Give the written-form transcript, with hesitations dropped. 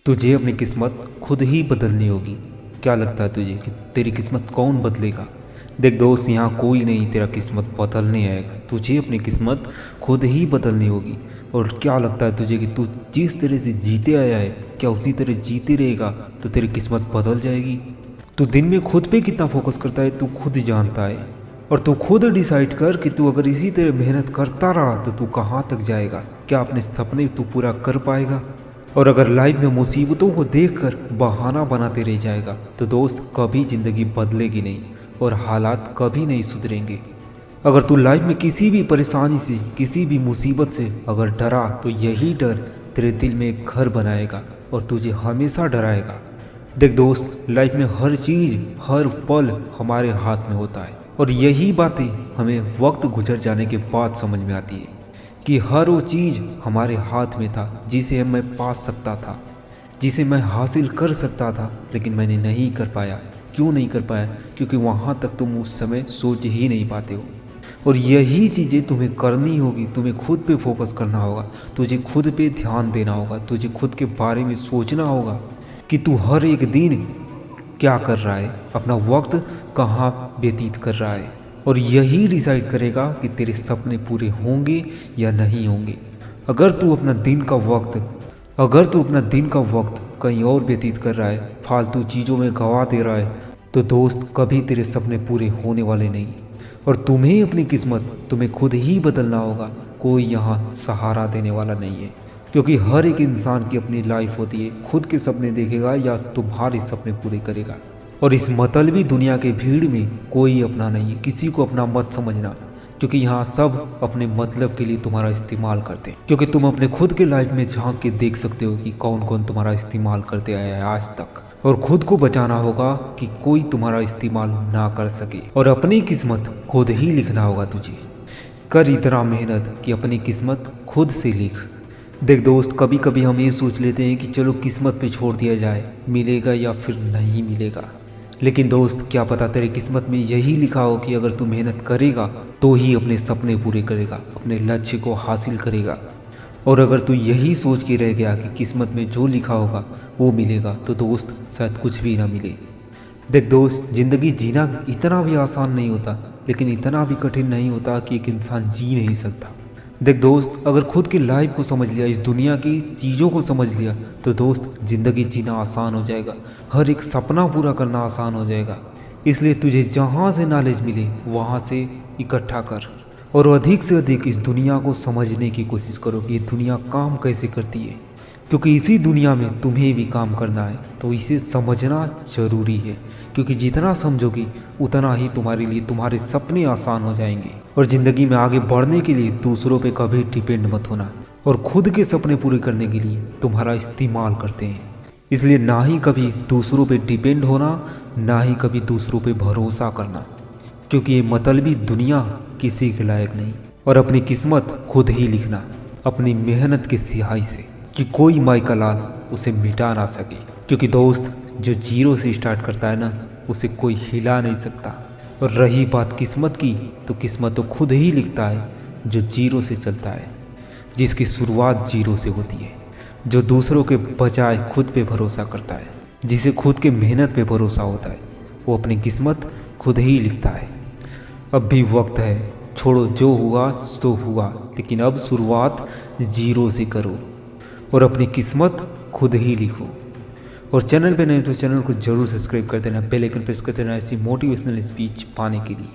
तुझे अपनी किस्मत खुद ही बदलनी होगी। क्या लगता है तुझे कि तेरी किस्मत कौन बदलेगा? देख दोस्त, यहाँ कोई नहीं तेरा किस्मत बदलने आएगा। तुझे अपनी किस्मत खुद ही बदलनी होगी। और क्या लगता है तुझे कि तू जिस तरह से जीते आया है, क्या उसी तरह जीते रहेगा तो तेरी किस्मत बदल जाएगी? तू दिन में खुद पे कितना फोकस करता है तू खुद जानता है। और तू खुद डिसाइड कर कि तू अगर इसी तरह मेहनत करता रहा तो तू कहाँ तक जाएगा। क्या अपने सपने तू पूरा कर पाएगा? और अगर लाइफ में मुसीबतों को देखकर बहाना बनाते रह जाएगा तो दोस्त कभी ज़िंदगी बदलेगी नहीं और हालात कभी नहीं सुधरेंगे। अगर तू लाइफ में किसी भी परेशानी से, किसी भी मुसीबत से अगर डरा तो यही डर तेरे दिल में एक घर बनाएगा और तुझे हमेशा डराएगा। देख दोस्त, लाइफ में हर चीज़, हर पल हमारे हाथ में होता है और यही बातें हमें वक्त गुजर जाने के बाद समझ में आती है कि हर वो चीज़ हमारे हाथ में था जिसे मैं पा सकता था, जिसे मैं हासिल कर सकता था, लेकिन मैंने नहीं कर पाया। क्यों नहीं कर पाया? क्योंकि वहाँ तक तुम उस समय सोच ही नहीं पाते हो। और यही चीज़ें तुम्हें करनी होगी। तुम्हें खुद पे फोकस करना होगा, तुझे खुद पे ध्यान देना होगा, तुझे खुद के बारे में सोचना होगा कि तू हर एक दिन क्या कर रहा है, अपना वक्त कहाँ व्यतीत कर रहा है। और यही डिसाइड करेगा कि तेरे सपने पूरे होंगे या नहीं होंगे। अगर तू अपना दिन का वक्त कहीं और व्यतीत कर रहा है, फालतू चीज़ों में गंवा दे रहा है, तो दोस्त कभी तेरे सपने पूरे होने वाले नहीं। और तुम्हें खुद ही बदलना होगा। कोई यहाँ सहारा देने वाला नहीं है, क्योंकि हर एक इंसान की अपनी लाइफ होती है। खुद के सपने देखेगा या तुम्हारे सपने पूरे करेगा। और इस मतलबी दुनिया के भीड़ में कोई अपना नहीं है। किसी को अपना मत समझना, क्योंकि यहाँ सब अपने मतलब के लिए तुम्हारा इस्तेमाल करते हैं। क्योंकि तुम अपने खुद के लाइफ में झांक के देख सकते हो कि कौन कौन तुम्हारा इस्तेमाल करते आया है आज तक। और खुद को बचाना होगा कि कोई तुम्हारा इस्तेमाल ना कर सके। और अपनी किस्मत खुद ही लिखना होगा तुझे। कर इतना मेहनत कि अपनी किस्मत खुद से लिख। देख दोस्त, कभी कभी हम ये सोच लेते हैं कि चलो किस्मत पे छोड़ दिया जाए, मिलेगा या फिर नहीं मिलेगा। लेकिन दोस्त, क्या पता तेरी किस्मत में यही लिखा हो कि अगर तू मेहनत करेगा तो ही अपने सपने पूरे करेगा, अपने लक्ष्य को हासिल करेगा। और अगर तू यही सोच के रह गया कि किस्मत में जो लिखा होगा वो मिलेगा, तो दोस्त शायद कुछ भी ना मिले। देख दोस्त, ज़िंदगी जीना इतना भी आसान नहीं होता, लेकिन इतना भी कठिन नहीं होता कि एक इंसान जी नहीं सकता। देख दोस्त, अगर खुद की लाइफ को समझ लिया, इस दुनिया की चीज़ों को समझ लिया, तो दोस्त ज़िंदगी जीना आसान हो जाएगा। हर एक सपना पूरा करना आसान हो जाएगा। इसलिए तुझे जहाँ से नॉलेज मिले वहाँ से इकट्ठा कर और अधिक से अधिक इस दुनिया को समझने की कोशिश करो कि ये दुनिया काम कैसे करती है। क्योंकि इसी दुनिया में तुम्हें भी काम करना है, तो इसे समझना ज़रूरी है। क्योंकि जितना समझोगी उतना ही तुम्हारे लिए तुम्हारे सपने आसान हो जाएंगे। और ज़िंदगी में आगे बढ़ने के लिए दूसरों पे कभी डिपेंड मत होना, और खुद के सपने पूरे करने के लिए तुम्हारा इस्तेमाल करते हैं। इसलिए ना ही कभी दूसरों पे डिपेंड होना, ना ही कभी दूसरों पे भरोसा करना, क्योंकि ये मतलबी दुनिया किसी के लायक नहीं। और अपनी किस्मत खुद ही लिखना अपनी मेहनत की स्याही से, कि कोई माई का लाल उसे मिटा ना सके। क्योंकि दोस्त, जो जीरो से स्टार्ट करता है ना, उसे कोई हिला नहीं सकता। और रही बात किस्मत की, तो किस्मत तो खुद ही लिखता है जो जीरो से चलता है, जिसकी शुरुआत जीरो से होती है, जो दूसरों के बजाय खुद पे भरोसा करता है, जिसे खुद के मेहनत पे भरोसा होता है, वो अपनी किस्मत खुद ही लिखता है। अब भी वक्त है, छोड़ो जो हुआ सो हुआ, लेकिन अब शुरुआत जीरो से करो और अपनी किस्मत खुद ही लिखो। और चैनल पे नए तो चैनल को जरूर सब्सक्राइब कर देना, बेल आइकन प्रेस कर देना ऐसी मोटिवेशनल स्पीच पाने के लिए।